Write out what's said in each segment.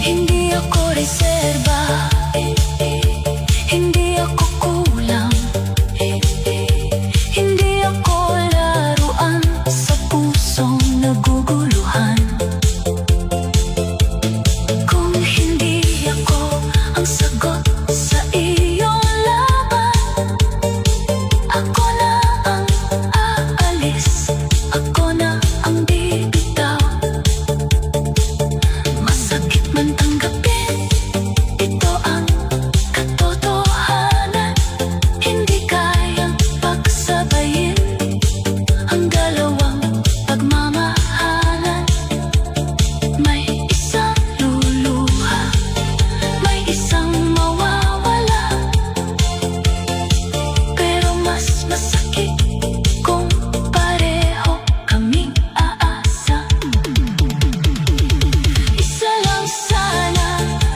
Hindi ako reserba, hindi ako kulang, hindi ako laruan sa pusong naguguluhan. Kung hindi ako ang sagot sa iyong laban, ako na ang aalis, ako na ang bibitaw. Masakit man tanggapin, ito ang katotohanan. Hindi kayang pagsabayin ang dalawang pagmamahalan. May isang luluha, may isang mawawala, pero mas masakit kung pareho kaming aasa. Isa lang sana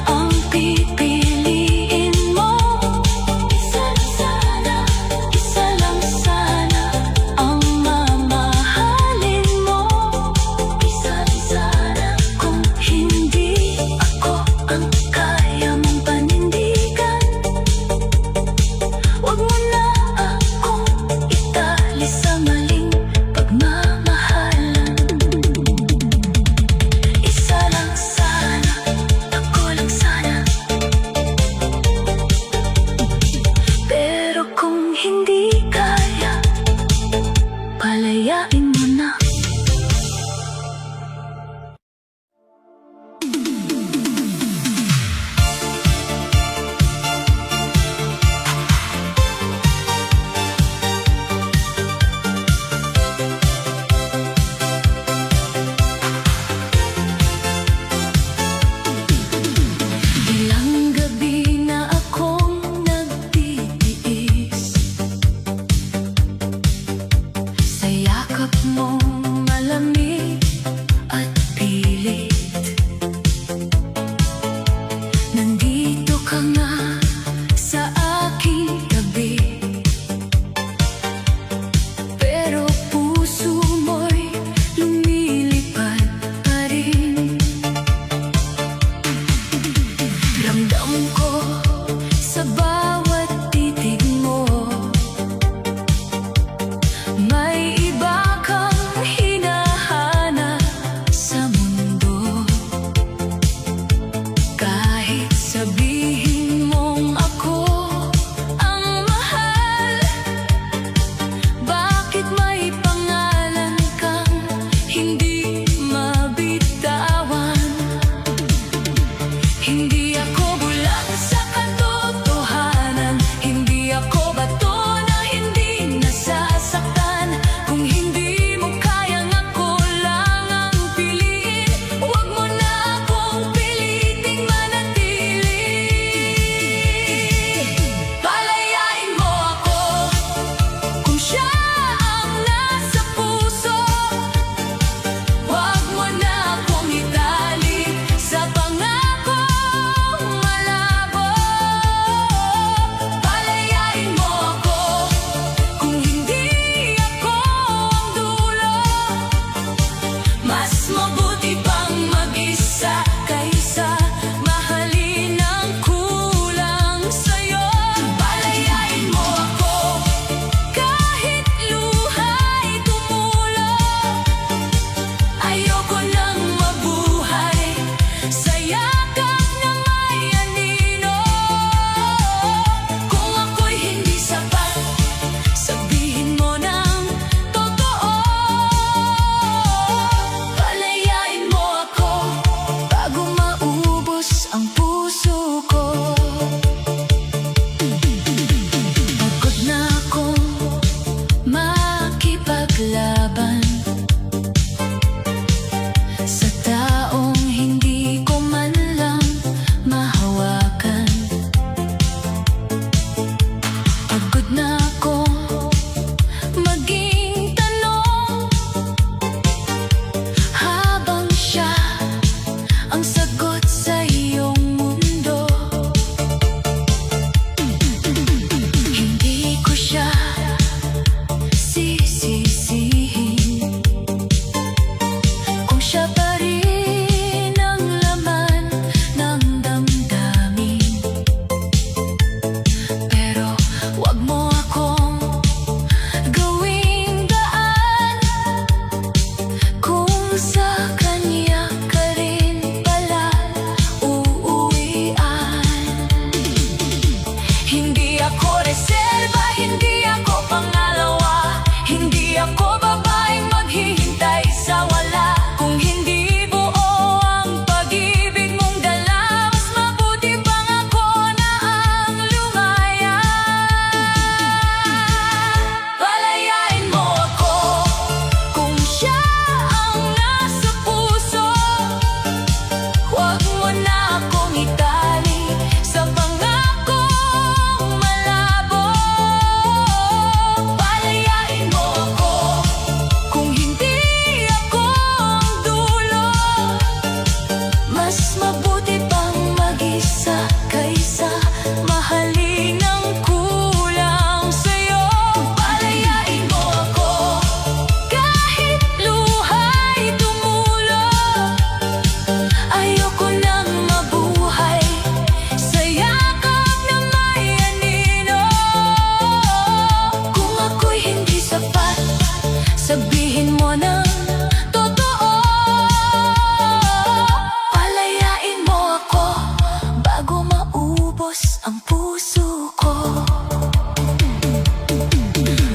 ang pipiliin mo, isa lang sana ang mamahalin mo, isa lang sana. Kung hindi ako ang kaya mong panindigan, wag mo na akong itali sa maling pagmamahalan. Isa lang sana, ako lang sana. Pero kung hindi kaya, palayain mo na. Ilang gabi na akong nagtitiis sa yakap mong malamig at pilit. Nandito ka nga sa aking tabi, pero puso mo'y lumilipad pa rin. Ramdam ko sa bawat titig mo, may iba kang hinahanap sa mundo. Kahit sabihin mong ako ang mahal, bakit may pangalan kang hindi mabitawan? Hindi ako bulag sa katotohanan, hindi ako bato na hindi nasasaktan. Kung hindi mo kayang ako lang ang piliin, wag mo na akong piliting manatili. Palayain mo ako kung siya ang nasa puso, wag mo na akong itali sa pangakong malabo. Palayain mo ako kung hindi ako ang dulo, mas mabuti pang mag-isa kaysa mahalin ang kulang sa'yo. Palayain mo ako kahit luha'y tumulo, ayoko nang mabuhay sa yakap ng may anino. Kung ako'y hindi sapat, sabihin mo ng totoo. Palayain mo ako bago maubos ang puso ko. Pagod na akong makipaglaban sa taong hindi ko man lang walang itali sa pangakong malabo. Palayain mo ako kung hindi ako ang dulo. Mas mabuti pang mag-isa kaysa mahalin ng kulang sa'yo. Palayain mo ako kahit luha'y tumulo. Ayoko nang mabuhay sa yakap na may anino. Kung ako'y hindi sapat, sabihin mo ng totoo. Palayain mo ako bago maubos ang puso ko.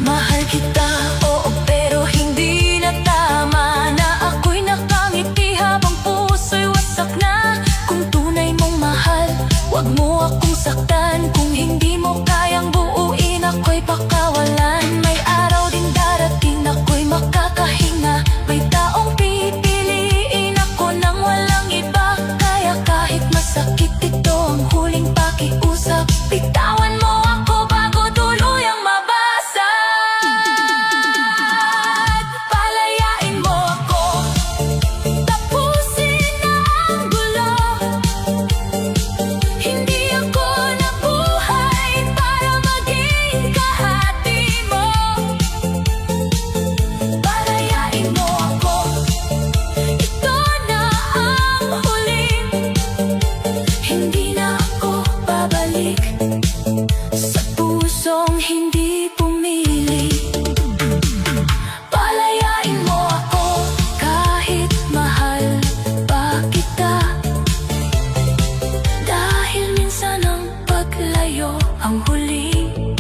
Mahal kita, oo, pero hindi na tama na ako'y nakangiti habang puso'y wasak na. Kung tunay mong mahal, wag mo akong saktan. Kung hindi mo kayang buuin, ako'y pakawalan. May araw din darating, ako'y makakahinga. May taong pipiliin ako nang walang iba. Kaya kahit masakit, ito ang huling pakiusap. Bitawan mo ako bago tuluyang mabasag. Palayain mo ako, tapusin na ang gulo. Hindi ako nabuhay para maging kahati mo. Palayain mo ako, ito na ang huling. Hindi na ako babalik sa pusong hindi pumili. Palayain mo ako kahit mahal pa kita. Dahil minsan ang paglayo ang huling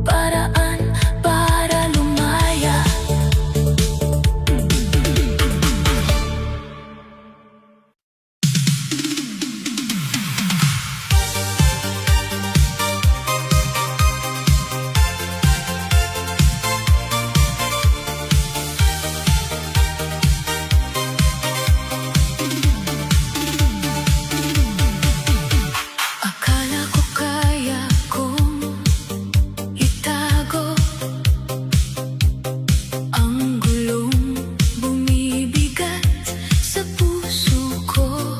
paraan para lumaya. Akala ko kaya kong itago ang gulong bumibigat sa puso ko.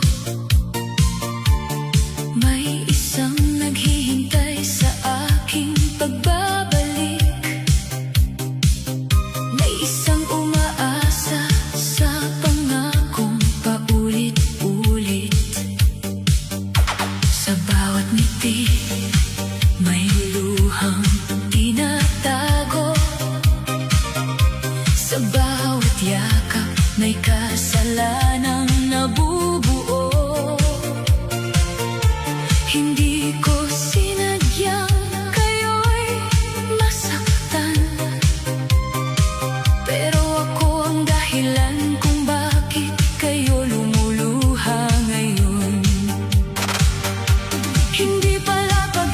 May isang naghihintay sa aking pagbabalik. May isang umaasa sa pangakong paulit-ulit. Sa bawat ngiti, may luhang tinatago. Sa bawat yakap, may kasalanang nabubuo. Hindi ko sinadyang kayo'y masaktan, pero ako ang dahilan kung bakit kayo lumuluha ngayon. Hindi pala pag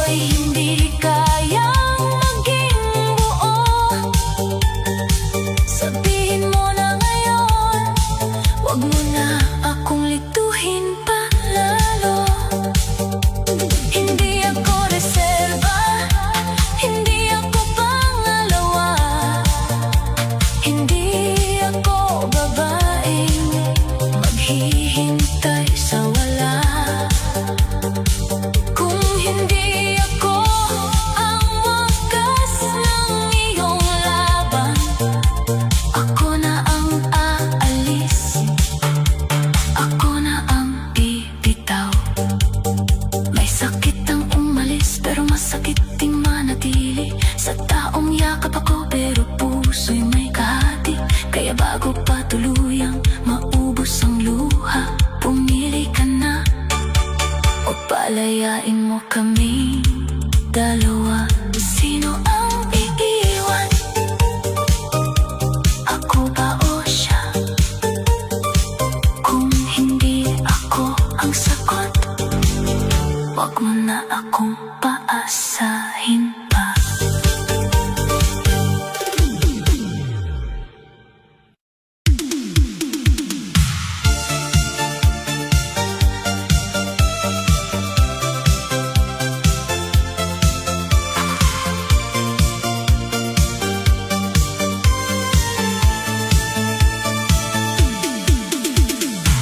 ako'y hindi kayang maging buo. Sabihin mo na ngayon, wag mo na akong lituhin pa lalo. Hindi ako reserba, hindi ako pangalawa, hindi ako babaeng maghihintay sa wala. Kung hindi ako ang wakas ng iyong laban, ako na ang aalis, ako na ang bibitaw. May sakit ang umalis, pero masakit ding manatili. Sa taong yakap ako, pero puso'y may kahati. Kaya bago pa tuluyang maubos ang luha, pumili ka na o palayain mo kami dalawa. Sino ang iiwan? Ako ba o siya? Kung hindi ako ang sagot, wag mo na akong paasahin pa.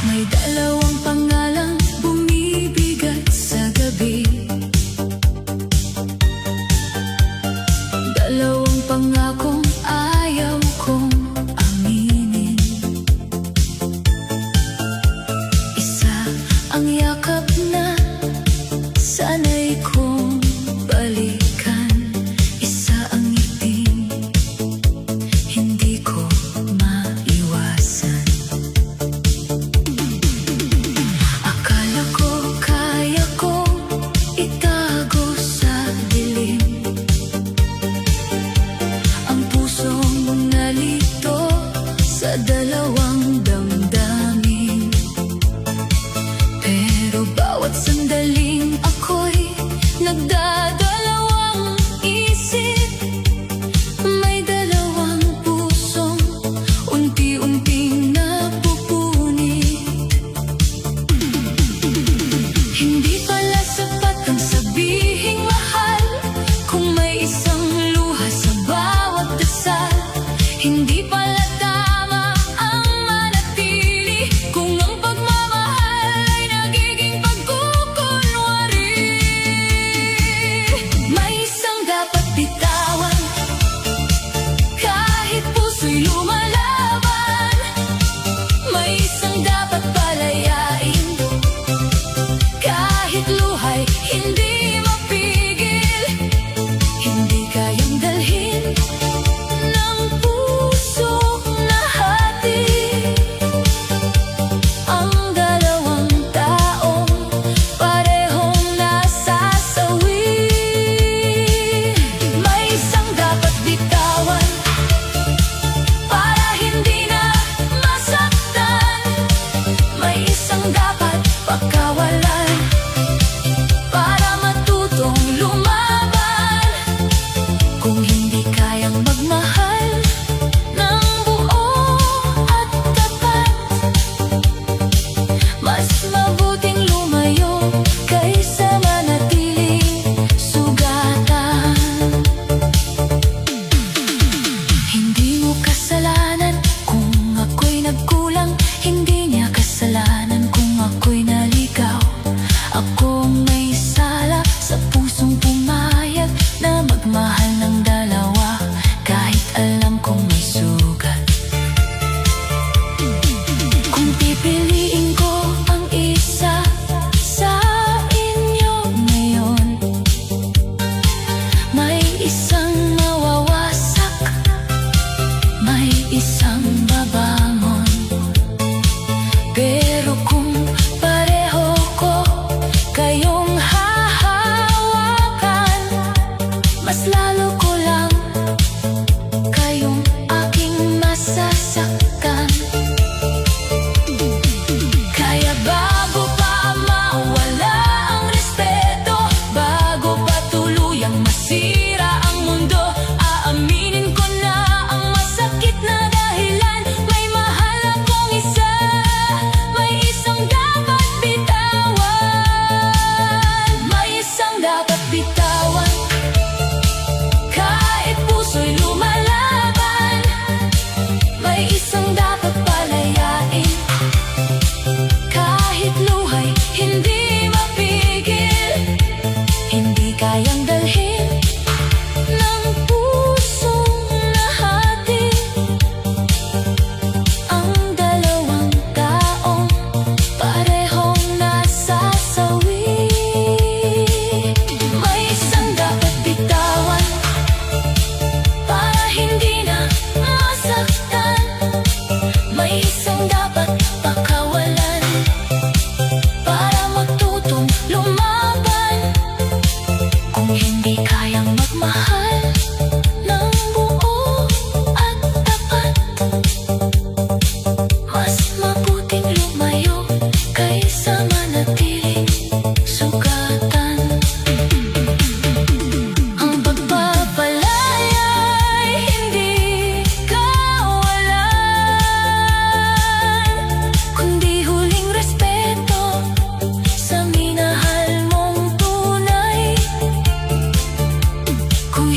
May dalawang pangalang bumibigat sa gabi. kayang dalhin ng pusong nahati. Ang dalawang taong parehong nasasawi. May isang dapat bitawan para hindi na masaktan. May isang dapat pakawalan para matutong lumaban. Kung hindi kayang magmahal ng buo at tapat, mas mabuting lumayo kaysa manatiling sugatan. Ang pagpapalay ay hindi kawalan, kundi huling respeto sa minahal mong tunay. Kung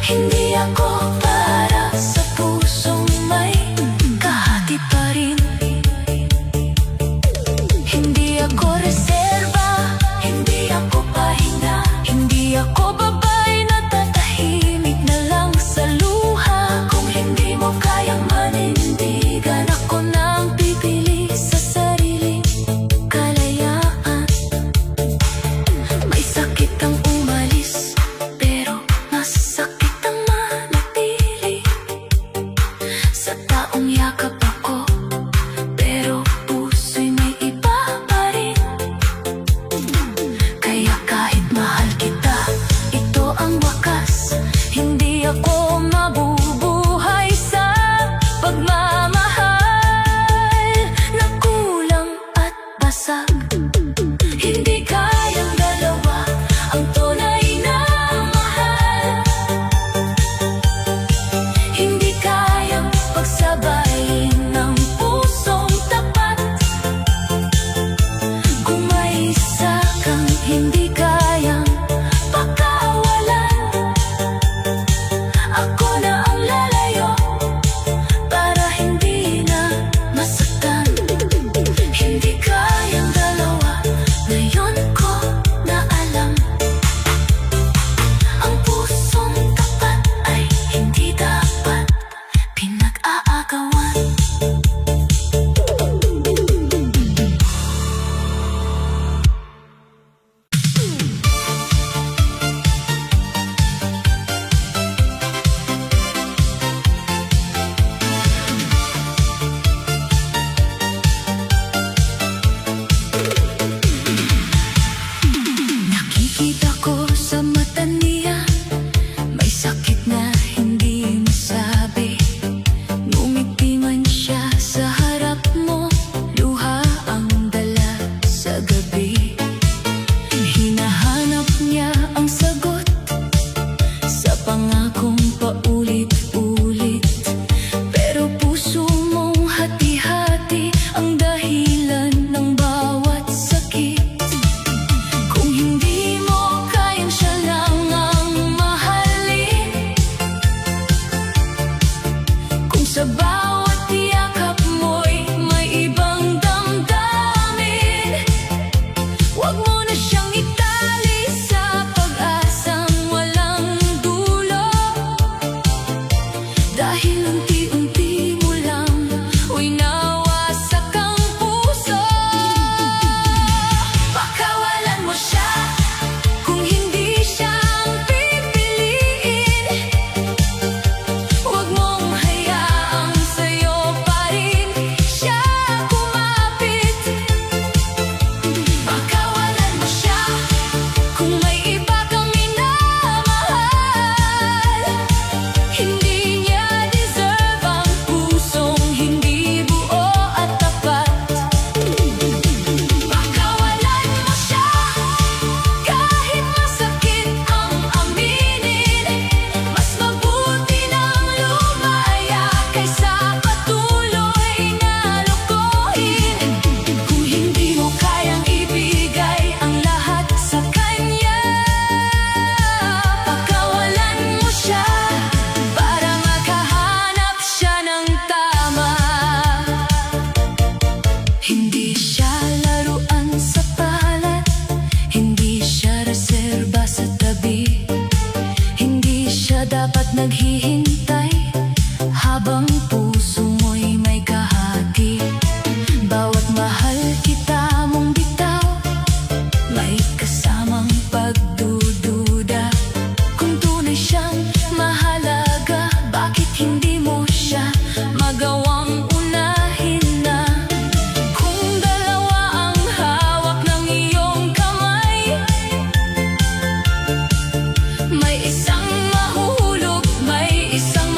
Hindi ako para sa pusong may kahati pa rin. Hindi ako reserba, hindi ako pahinga, hindi ako babae na tatahimik na lang sa luha. Kung hindi mo kayang manindigan, ako nang pipili sa sariling kalayaan. May sakit ang umalis, pero mas sakit ang manatili. Sa taong yakap ako, pero puso'y may iba pa rin. Kaya kahit mahal kita, ito ang wakas. Hindi ako mabubuhay sa pagmamahal na kulang at basag. Hindi kayang dalawa ang tunay na mahal. Hindi kayang pagsabayin ng pusong tapat. Kung may isa kang hindi kayang pakawalan, ako na ang lalayo para hindi na masaktan. Hindi kayang dalawa, ngayon ko na alam. Ang pusong tapat ay hindi dapat pinag-aagawan. Nakikita ko sa mata niya, may sakit na hindi masabi. Ngumiti man siya sa harap mo, luha ang dala sa gabi. Hinahanap niya ang sagot sa pangakong paulit-ulit, pero puso mong hati-hati ang dahilan ng bawat sakit. Kung hindi mo kayang siya lang ang mahalin, kung sa bawat yakap mo'y may ibang damdamin, huwag mo na siyang itali sa pag-asang walang dulo. Dahil unti-unti mo lang winawasak ang puso. Pakawalan mo siya kung hindi siyang pipiliin. Huwag mong hayaang sa'yo pa rin siya kumapit. Pakawalan mo siya kung may iba kang minamahal. Hindi niya deserve ang pusong hindi buo at tapat. Pakawalan mo siya kahit masakit ang aminin. Mas mabuti nang lumaya kaysa patuloy na lokohin. Kung hindi mo kayang ibigay ang lahat sa kanya, pakawalan mo siya para makahanap siya ng tama. Hindi siya laruan sa palad, hindi siya reserba sa tabi. Hindi siya dapat naghihintay habang puso mo'y may kahati. Bawat mahal kita mong bitaw, may kasamang pagdududa. Kung tunay siyang mahalaga, bakit hindi mo siya magawang unahin na? Kung dalawa ang hawak ng iyong kamay, may isang mahuhulog, may isang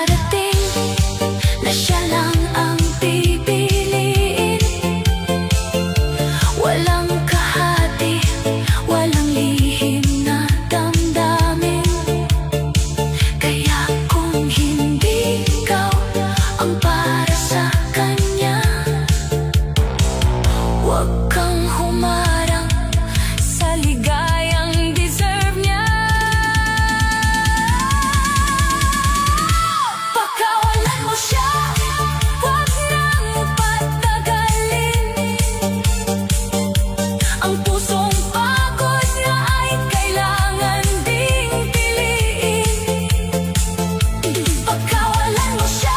darating na siya lang ang pipiliin. Walang kahati, walang lihim na damdamin. Kaya kung hindi ikaw ang para sa kanya, huwag kang humarang sa ligayang deserve niya. Pagkawalan mo siya, huwag nang patagalin. Ang pusong pagod na ay kailangan ding piliin. Pagkawalan mo siya,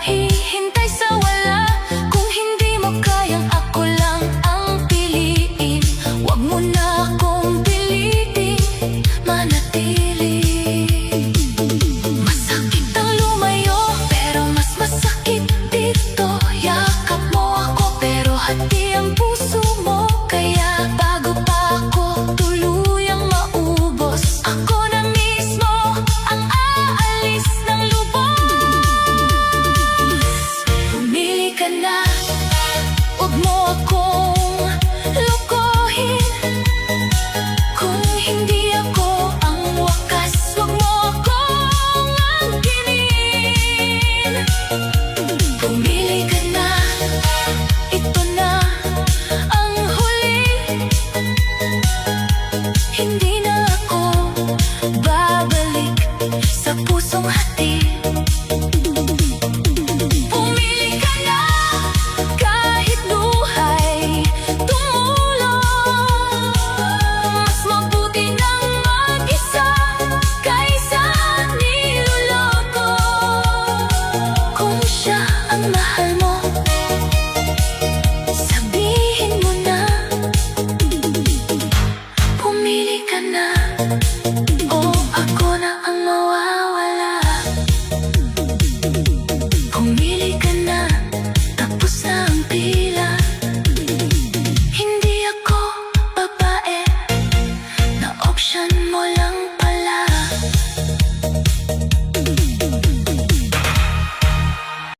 hihintay sa wala. Kung hindi mo kayang ako lang ang piliin, wag mo na akong pilitin manatili. Masakit ang lumayo, pero mas masakit dito. Yakap mo ako, pero hati ang puso mo. Kaya bago pa ako tuluyang maubos, ako na mismo ang aalis ng lubos. Pumili ka na, huwag mo akong lukuhin. Kung hindi ako ang wakas, huwag mo akong angkinin. Pumili ka na, ito na ang huli. Hindi na ako babalik sa pusong hati. Pumili ka na, kahit buhay tumulong. Mas mabuti nang mag-isa kaysa niloloko. Kung siya ang mahal mo, sabihin mo na. Pumili ka na.